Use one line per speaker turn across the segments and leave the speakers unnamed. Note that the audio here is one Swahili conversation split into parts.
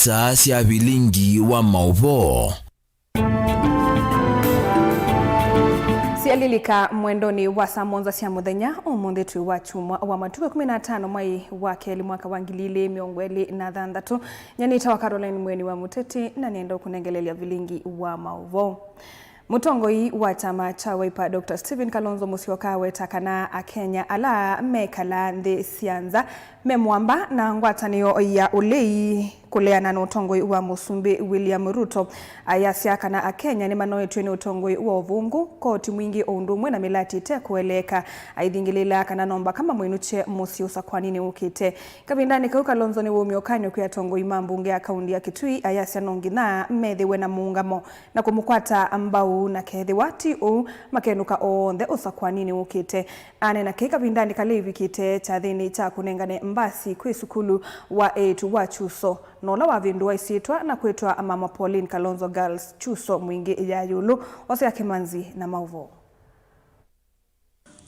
isaa cia bilingi wa mauvo.
Sialilika mwendoni wa saa monza cia muthenya umuthi twi wa chumwa wa matuko 15 mwai wa keli mwaka wa 2026 nyanita wa Caroline Mweni wa Muteti na nienda kunengelelia bilingi wa mauvo. Mutongoi wa chama cha Wiper Dr. Stephen Kalonzo Musyoka wetakana akenya ala mekala nthi sianza memwamba na ngwatanio ya ulei kuleana na utongoi wa Musumbi William Ruto ayasia kana akenya ni manoetwe ni utongoi wa uvungu koti mwingi undumwe na milati te kueleka aidhingilila kana nomba kama mwinuche musiusa kwa nini ukite kabindani kau Kalonzo ni umiokanyo kwa tongoi mambunge ya kaundi ya Kitui ayasia nongina methewe na muungamo na kumukwata ambao na kethi wati u makenuka onthe usa kwa nini ukite ane na kika bindani kalevi kite cha thini cha kunengane mbasi kwe sukulu wa 8 wa Chuso nola wa vindu waisitwa na kwetwa Mama Pauline Kalonzo Girls Chuso mwingi ya yulu wase ya Kimanzi na mauvo.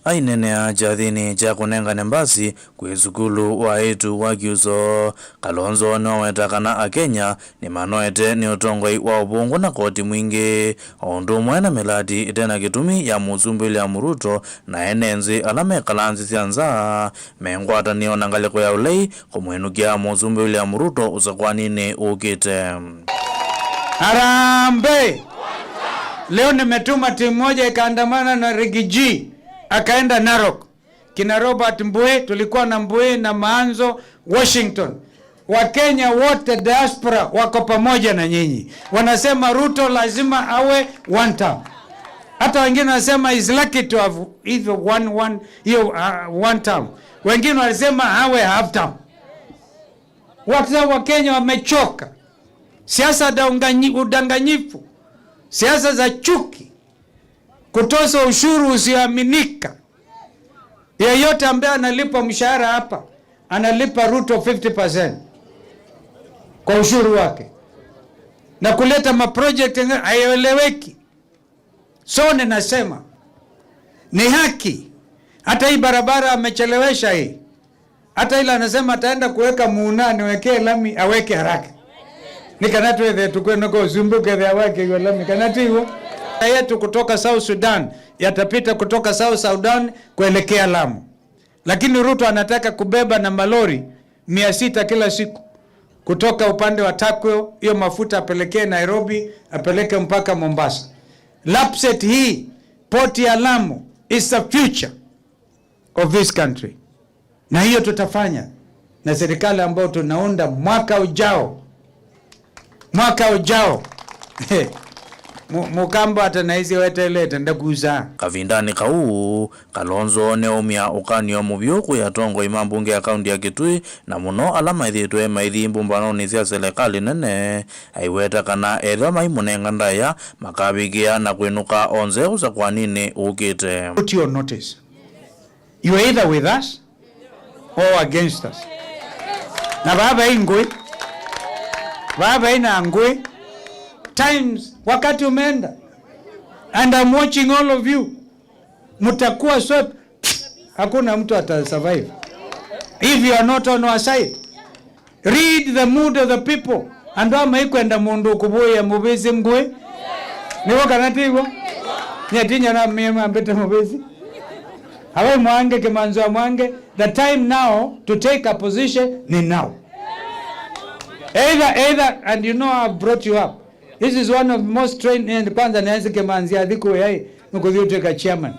Ainene ya jathini cha kunengane mbasi kwe sukulu wa 8 wa Chuso Kalonzo no wetakana akenya ni manoete ni utongoi wa ubungu na koti mwingi ondumwe na meladi itena kitumi ya Musumbi William Ruto na enenzi alame kalanzi sianza mengwata ni onangaliko ya ulei kumwenukia Musumbi William Ruto usakwanini ukite.
Harambe! Leo nimetuma timu moja ikaandamana na Rigiji akaenda Narok. Kina Robert Mbui, tulikuwa na Mbui na Maanzo Washington. Wakenya wote diaspora wako pamoja na nyinyi. Wanasema Ruto lazima awe one term. Hata wengine wanasema is lucky to have either one term. Wengine wanasema awe half term. Wakenya wamechoka. Siasa za udanganyifu, siasa za chuki, kutoza ushuru usioaminika. Yeyote ambaye analipa mshahara hapa analipa Ruto 50% kwa ushuru wake, na kuleta maproject hayaeleweki. So ninasema ni haki. Hata hii barabara amechelewesha hii. Hata ila anasema ataenda kuweka muunani wekee lami aweke haraka. Nikanatu ethe tukwenda kwa Zumbuke ethe aweke hiyo lami kanatu hiyo. Yetu kutoka South Sudan yatapita kutoka South Sudan kuelekea Lamu. Lakini Ruto anataka kubeba na malori 600 kila siku kutoka upande wa Takweo, hiyo mafuta apelekee Nairobi, apeleke mpaka Mombasa. Lapset hii port ya Lamu is the future of this country. Na hiyo tutafanya na serikali ambayo tunaunda mwaka ujao. Mukamba atanaizi wetelete ndakuza.
Kavindani kau Kalonzo neumia ukanio mubyoku ya tongo imambunge ya kaundi ya Kitui na muno alama ithitwe maithi mbumbano ni cia serikali nene aiweta kana etha maimunenga ndaya makabigia na kwenuka onze usa kwa nini ukite.
Put your notice. You are either with us or against us. Na baba ingwe ina ngwe times wakati umeenda, and I'm watching all of you. Mutakuwa swept. Hakuna mtu atasurvive if you are not on our side. Read the mood of the people. Ando maikwenda mundu kuboya mubezi mgwe niwo kanatiwo nyetinya na mema ambete mubezi hawe mwange Kimanzo mwange. The time now to take a position ni now. Either and you know I brought you up. This is one of the most trained and kwanza naanze Kimanzi adiko yai nukuzioteka chairman.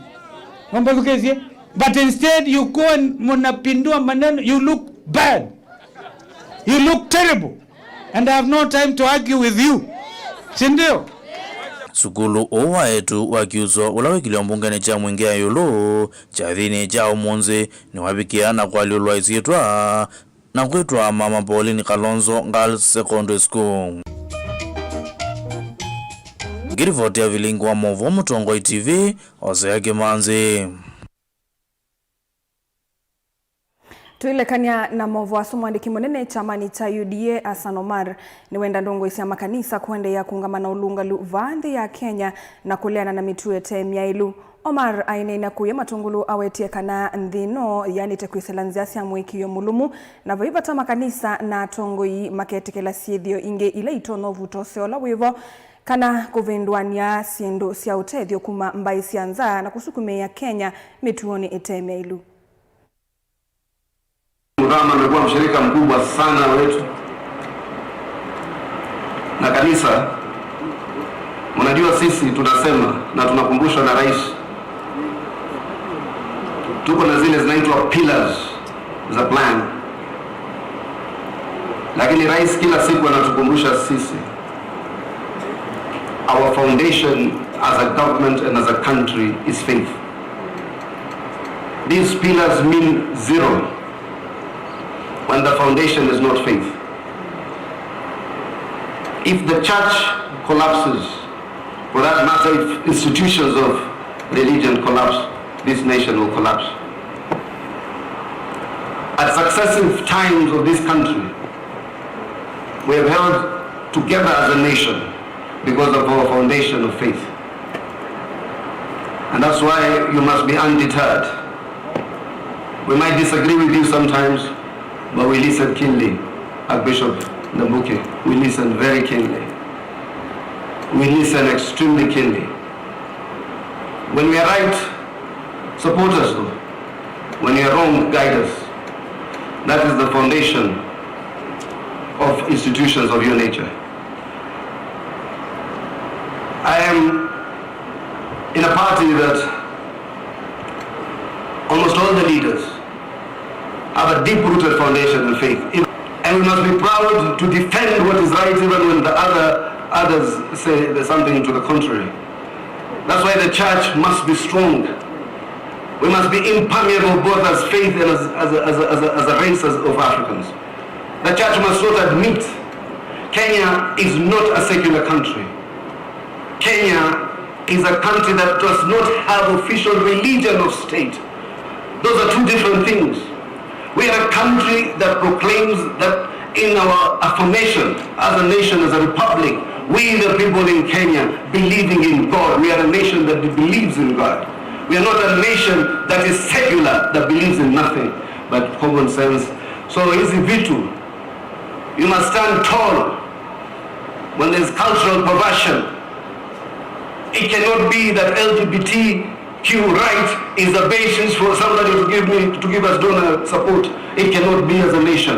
Mambo lukezie. But instead you go and munapindua maneno. You look bad. You look terrible. And I have no time to argue with you. Sindio?
Sukulu owa etu wa Chuso ulawe kiliombungene cha mwingia yulu cha dhini cha umunzi ni wabikia na kwa liulwa isitwa na kwetwa Mama Pauline Kalonzo Girls Secondary School. Girivoti ya vilingu wa Movo Mutongoi TV ose ya Kimanzi.
Tuilekania na Movo wa mwandiki munene chamani cha UDA Hassan Omar ni wenda ndongo isi ya makanisa kuende ya kuungamana ulungalu vaandhi ya Kenya na kuleana na mituete miailu Omar aina kuya matungulu awetie kana ndino yani tekwiselanzia sia mwikiyo mulumu na voivata makanisa na tongoi maketekela siethio inge ile itono vutose ola wivo kana kuvindwania siendo sia utethio kuma mbai sianza na kusukumia Kenya mituoni iteme ilu.
Murama amekuwa mshirika mkubwa sana wetu na kanisa. Mnajua sisi tunasema na tunakumbushwa na rais, tuko na zile zinaitwa pillars za plan, lakini rais kila siku anatukumbusha sisi our foundation as a government and as a country is faith. These pillars mean zero when the foundation is not faith. If the church collapses, for that matter, if institutions of religion collapse, this nation will collapse. At successive times of this country, we have held together as a nation because of our foundation of faith. And that's why you must be undeterred. We might disagree with you sometimes, but we listen keenly. Archbishop Nabuke, we listen very keenly. We listen extremely keenly. When we are right, support us. When we are wrong, guide us. That is the foundation of institutions of your nature. I am in a party that almost all the leaders have a deep-rooted foundation in faith. And we must be proud to defend what is right even when the others say there's something to the contrary. That's why the church must be strong. We must be impermeable both as faith and as a race of Africans. The church must not admit Kenya is not a secular country. Kenya is a country that does not have official religion of state. Those are two different things. We are a country that proclaims that in our affirmation as a nation, as a republic, we the people in Kenya believing in God. We are a nation that believes in God. We are not a nation that is secular, that believes in nothing but common sense. So hizi vitu, you must stand tall when there's cultural perversion. It cannot be that LGBTQ right is the basis for somebody to give us donor support. It cannot be as a nation.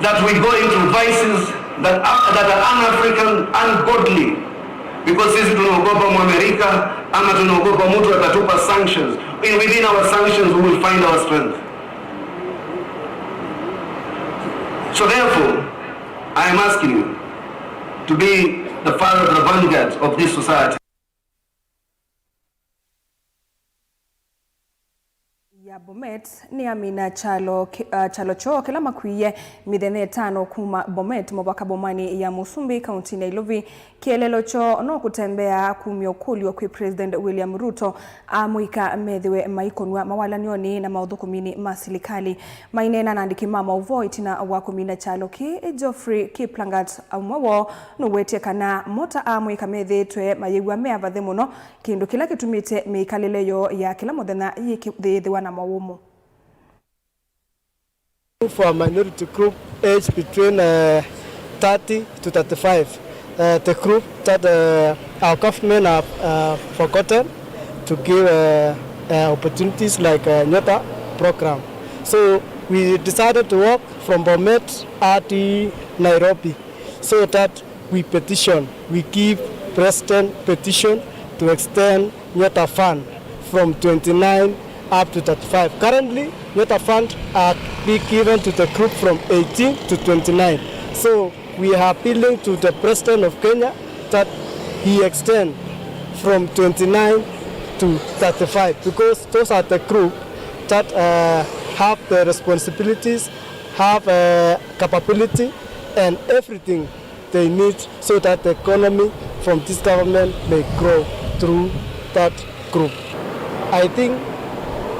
That we go into vices that are un-African, ungodly, because sisi tunaogopa America ama tunaogopa mtu atatupa sanctions. Within our sanctions we will find our strength. So therefore, I am asking you to be the father, the vanguard of this society.
Ya Bomet ni Amina Chalo cho kila makwiye midhene tano kuma Bomet mobaka bomani ya Musumbi kaunti Nairobi kielelo cho no kutembea kumyokuli wa President William Ruto amuika medhiwe maikonwa mawalanioni na maudhukumini masilikali mainena nandiki mama uvoitina wa kumina Chalo ki Geoffrey Kiplangat amwawo nuwetie kana mota amuika medhetwe mayewa meava themuno kindu kila kitumite mikaleleyo ya kila modena yikithithiwa na mawumu.
For a minority group aged between 30 to 35, the group that our government have forgotten to give opportunities like NYOTA program. So we decided to work from Bomet to Nairobi so that we petition, we give President petition to extend NYOTA fund from 29 up to 35. Currently, NYOTA funds are being given to the group from 18 to 29. So we are appealing to the President of Kenya that he extend from 29 to 35 because those are the group that have the responsibilities, have capability and everything they need so that the economy from this government may grow through that group. I think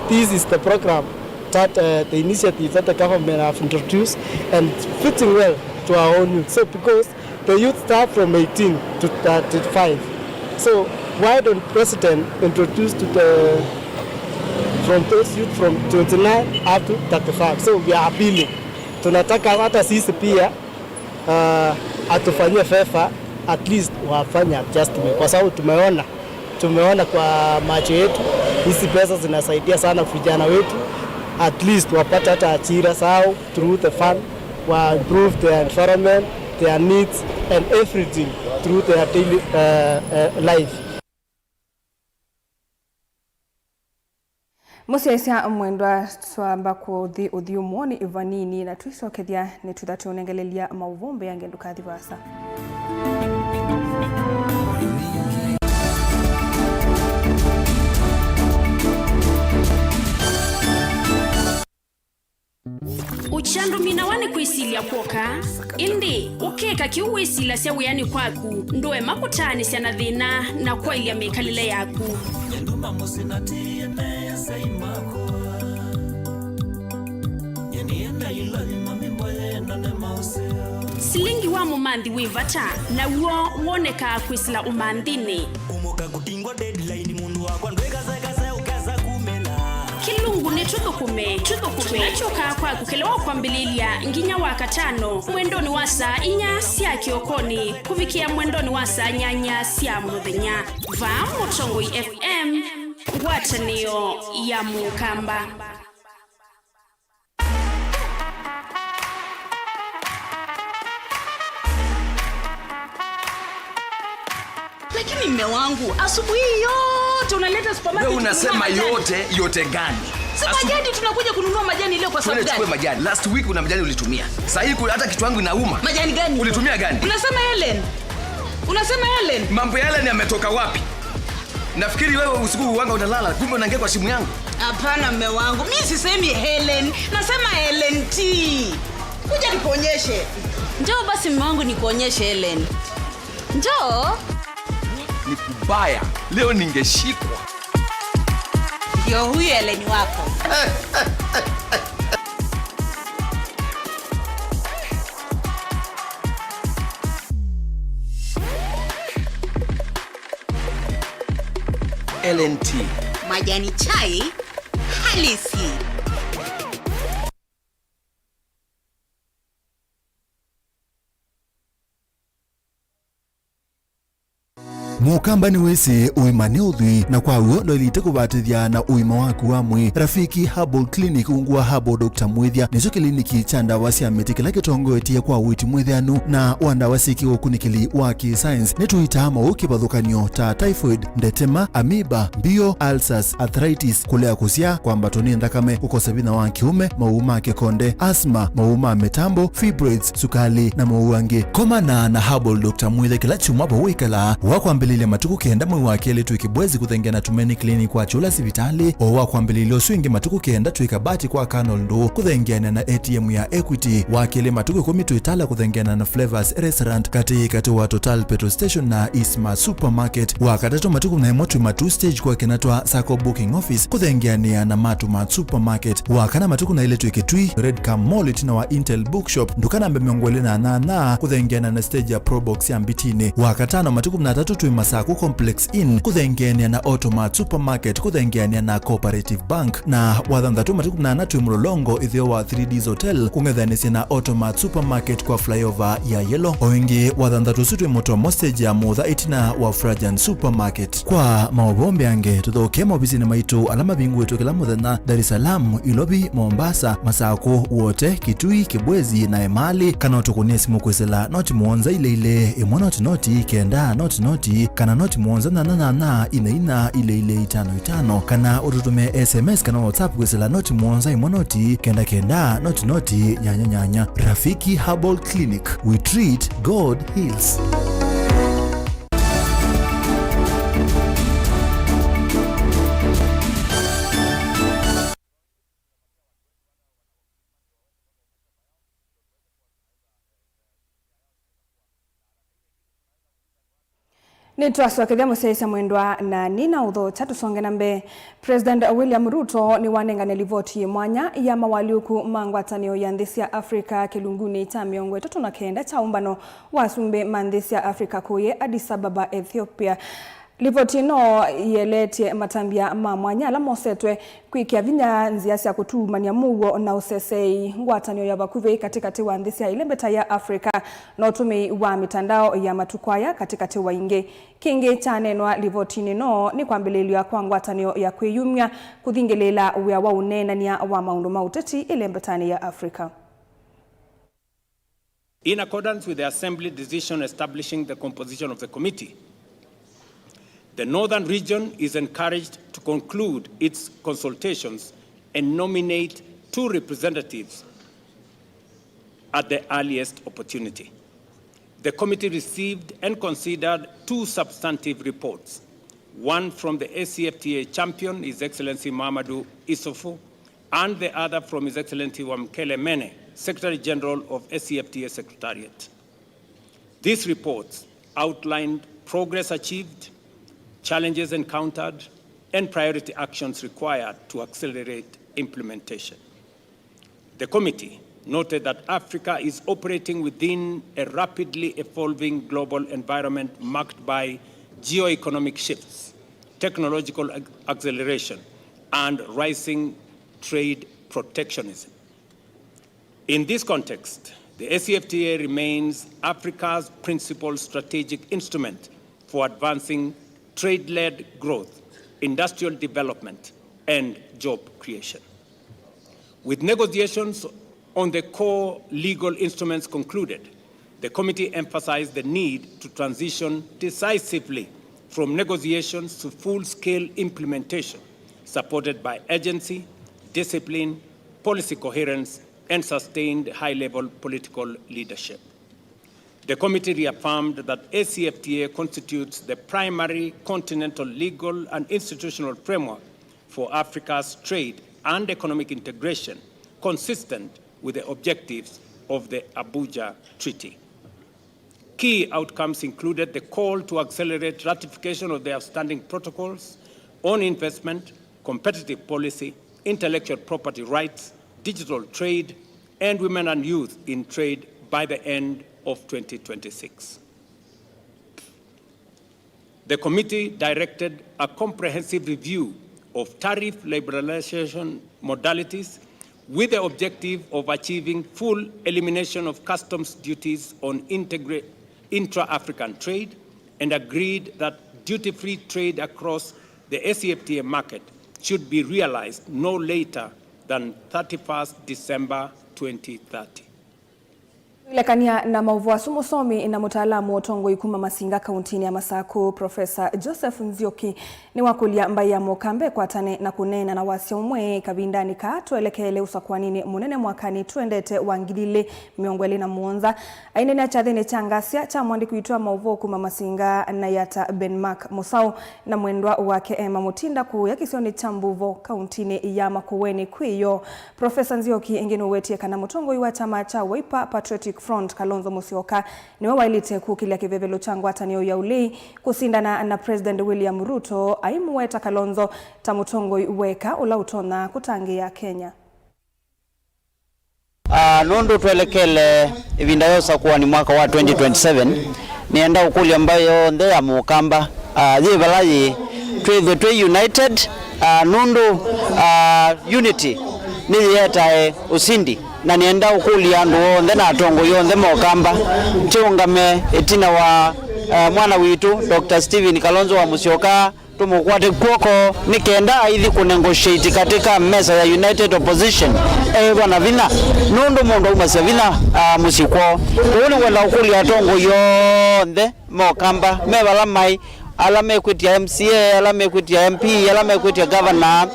this is the program that the initiative that the government have introduced and fitting well to our own youth. So because the youth start from 18 to 35. So why don't President introduce to the from those youth from 29 up to 35? So we are appealing. Tunataka hata sisi pia atufanyie favor, at least wafanye adjustment, kwa sababu tumeona kwa macho yetu hizi pesa zinasaidia sana vijana wetu, at least wapate hata ajira zao through the fund, wa improve their environment, their needs and everything through their daily life.
Musesia mwendwa swamba ko uthi umoni ivanini na tuisokethia ni tuthatunengelelia mauvumbe yange ndukathi vasa.
Uchandu minawani kuisilia kuoka indi ukeka kiuwisila sya wiyani kwaku ndoe makutani sya nathina na kwa ilia mekalile yaku silingi wa mumanthi wivata na uo woneka kwisila umandhini umuka kutingwa deadline mundu wakwa ndwekazekase ukeza kumela kilungu ni tuthukume nachoka kwa kukelewa kwa mbililia nginya wakatano mwendoni wa saa inya sya kiokoni kuvikia mwendoni wa saa nyanya sya muthenya va Mutongoi FM ngwatanio ya Mukamba. Lakini mme wangu asubuhi yote unaleta supermarket.
Wewe unasema yote gani?
Si majani tunakuja kununua majani leo kwa sababu gani?
Chukue majani. Last week una majani ulitumia. Sasa hivi hata kitu yangu inauma.
Majani gani?
Ulitumia gani?
Unasema Helen.
Mambo ya Helen yametoka wapi? Nafikiri wewe usiku uwanga unalala kumbe unaingia kwa simu yangu.
Hapana mme wangu. Mimi sisemi Helen. Nasema Helen T. Kuja nikuonyeshe. Njoo basi mme wangu nikuonyeshe Helen. Njoo.
Ni kubaya. Leo ningeshikwa.
Ndio huyu Helen wako.
LNT.
Majani chai halisi.
Mukamba ni wese uimane udhui na kwa uo ndo ilite kubatithia na uima waku wamwe. Rafiki Herbal Clinic ungua Herbal Dr. Mwithia nicho kliniki cha ndawa cia miti kila kitongoetie kwa witi mwithianu na wandawa siki ukunikili wa science nituita mauki bathukanio ta typhoid, ndetema, amoeba, bio, ulcers, arthritis, kulea kusia kwa mbatoni ndakame, kukosa bina wa kiume, mauma kekonde, asthma, mauma metambo, fibroids, sukali na mauange. Komana na Herbal Dr. Mwithia kila chuma bawikala wakwambilile matuku kenda mwe wakele tuikibwezi kuthengena tumeni clinic kwa chula sivitali o wakwambilile swingi matuku kenda tuikabati kwa Canal ndo kuthengena na ATM ya Equity wakele matuku 10 tuitala kuthengena na Flavors Restaurant kati wa Total Petrol Station na Isma Supermarket wakatatu matuku na emotu matu stage kwa kinatwa Sacco Booking Office kuthengena na Matuma Supermarket wakana matuku na ile tuiketui Red Cam Mall na wa Intel Bookshop ndukana mbemongwele na kuthengena na stage ya Probox ya Mbitini wakatano matuku na tatu Masaku Complex Inn kuthengenia na Automat Supermarket kuthengenia na Cooperative Bank na wathanthatu matuku na natu Mlolongo ithio wa 3D's Hotel kungethanisi na Automat Supermarket kwa flyover ya Yellow oingi wathanthatu sutu moto mostage ya mutha itina wa Frajan Supermarket kwa maobombe ange tuthoke mobizini maitu alama bingu wetu kila muthenya Dar es Salaam, Ilobi, Mombasa, Masaku wote Kitui, Kibwezi na Emali kana tukunie simu kwesela noti muonza ile imona noti kenda noti kana noti muonza na ina ile 55 kana ututume SMS kana WhatsApp kwesela noti muonza imonoti kenda noti nyanya. Rafiki Herbal Clinic, we treat, God heals.
Nitwasokethia museisa mwendwa na nina udho chatu songe nambe. President William Ruto ni wanengane livoti mwanya ya mawaliuku mangwatanio ya nthisi ya Afrika kilunguni cha miongo 39 cha umbano wasumbe mandhisi ya Afrika kuye Addis Ababa Ethiopia. Ripoti no yelete matambia mwanya la mosetwe kwikia vinya nzia cia kutumania mugo na usesei ngwatanio ya bakuve katikati wa nthisi ya ilembeta ya Afrika na utumi wa mitandao ya matukwaya katikati wa inge. Kingi chanenwa ripoti no ni kwambililio kwa ngwatanio ya kwiyumya kuthingilela wia wa unenania wa maundu mauteti ilembetani ya Afrika.
In accordance with the Assembly decision establishing the composition of the committee, the Northern region is encouraged to conclude its consultations and nominate 2 representatives at the earliest opportunity. The committee received and considered 2 substantive reports, one from the ACFTA champion, His Excellency Mahamadou Issoufou, and the other from His Excellency Wamkele Mene, Secretary General of ACFTA Secretariat. These reports outlined progress achieved, challenges encountered, and priority actions required to accelerate implementation. The committee noted that Africa is operating within a rapidly evolving global environment marked by geo-economic shifts, technological acceleration, and rising trade protectionism. In this context, the ACFTA remains Africa's principal strategic instrument for advancing trade-led growth, industrial development, and job creation. With negotiations on the core legal instruments concluded, the committee emphasized the need to transition decisively from negotiations to full-scale implementation, supported by agency, discipline, policy coherence, and sustained high-level political leadership. The committee reaffirmed that ACFTA constitutes the primary continental legal and institutional framework for Africa's trade and economic integration, consistent with the objectives of the Abuja Treaty. Key outcomes included the call to accelerate ratification of the outstanding protocols on investment, competitive policy, intellectual property rights, digital trade, and women and youth in trade by the end of 2026. The committee directed a comprehensive review of tariff liberalization modalities with the objective of achieving full elimination of customs duties on intra-African trade, and agreed that duty-free trade across the ACFTA market should be realized no later than 31st December 2030.
Lekania na mauvuasu musomi na mutaalamu otongo ikuma Masinga kauntini ya Masako, Profesa Joseph Nzioki ni wakulia mbaya mokambe kwa tane na kunena na wasi umwe kabindani ka tuelekele usakwanini munene mwakani tuendete wangilile miongwele na muonza. Ainene achadhene changasia cha mwandi kuitua mauvuo kuma Masinga na yata Benmark Musau na mwendwa wake Emma Mutinda kuya kisioni chambuvo kauntini ya Makuweni kuyo. Profesa Nzioki engine uwetie kana mutongo iwa chama cha Wiper Patriotic Front Kalonzo Musyoka ni wawailite kukilia kivevelo changu atanio ya uli kusindana na President William Ruto aimuweta Kalonzo tamutongo weka ula utona kutangia Kenya.
Nondo tuelekele ivinda yosa kuwa ni mwaka wa 2027 nienda ukuli ambayo nde ya mukamba zivalaji twe united nondo unity ni yeta usindi na nienda ukuli andu onde na tongo yonde mokamba chungame etina wa mwana witu Dr. Stephen Kalonzo wa Musyoka tumukwate kwoko nikenda aithi kunegotiate katika mesa ya United Opposition bwana vina nondo mondo umasya vina musikwo uli wala ukuli atongo yonde mokamba mebala mai alame kwitia MCA alame kwitia MP alame kwitia governor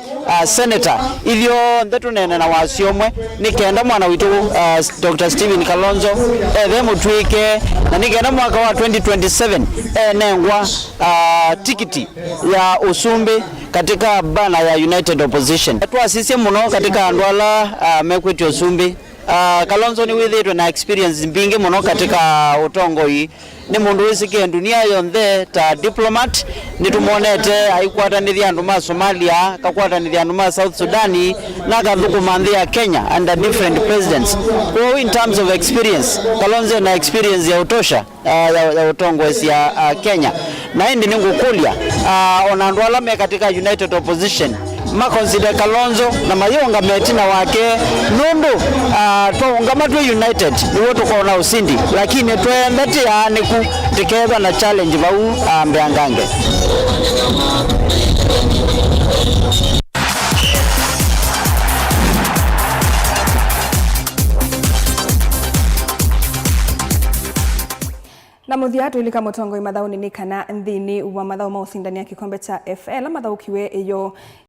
senator ivyo ndetunene na wasiomwe nikenda mwana witu Dr. Stephen Kalonzo mutwike na nikenda mwaka wa 2027 nengwa tikiti ya usumbi katika bana ya United Opposition twasisi muno katika ndwala mekwitia usumbi. Kalonzo ni withitwe na experience mbingi muno katika utongo hii ni mundu wisike dunia yonthe ta diplomat nitumuonete aikwatanithia andu ma Somalia kakwatanithia andu ma South Sudan na kathukuma nthi ya Kenya under different presidents. So in terms of experience Kalonzo na experience ya utosha ya utongo ya Kenya na indi ningukulia ona andu ala me katika United Opposition makonsider Kalonzo na mayonga metina wake nundu twaungama twe United niwo tukona usindi lakini twendete niku tikeba na challenge bau mbeangange.
Na muthiatu ilika mutongo imathau ni kana nthini wa mathau ma usindania kikombe cha FL mathau kiwe iyo